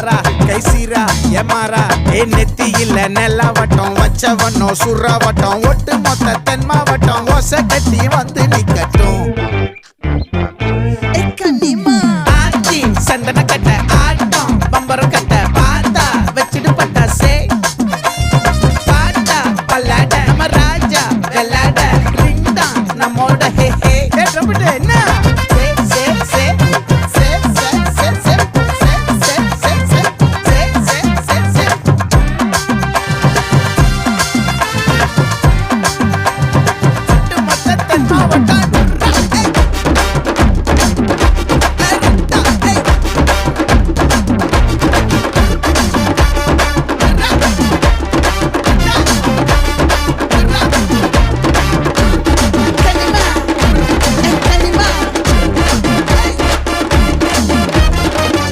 பாரா கைசீரா ஏமாறா ஏ நெத்தி இல்ல நெல்லாவட்டம் வச்சவனோ சுறாவட்டம் ஒட்டு மொத்த தென் மாவட்டம் ஓசை கட்டி வந்து நிக்கட்டும். ஆச்சி சந்தன கட்ட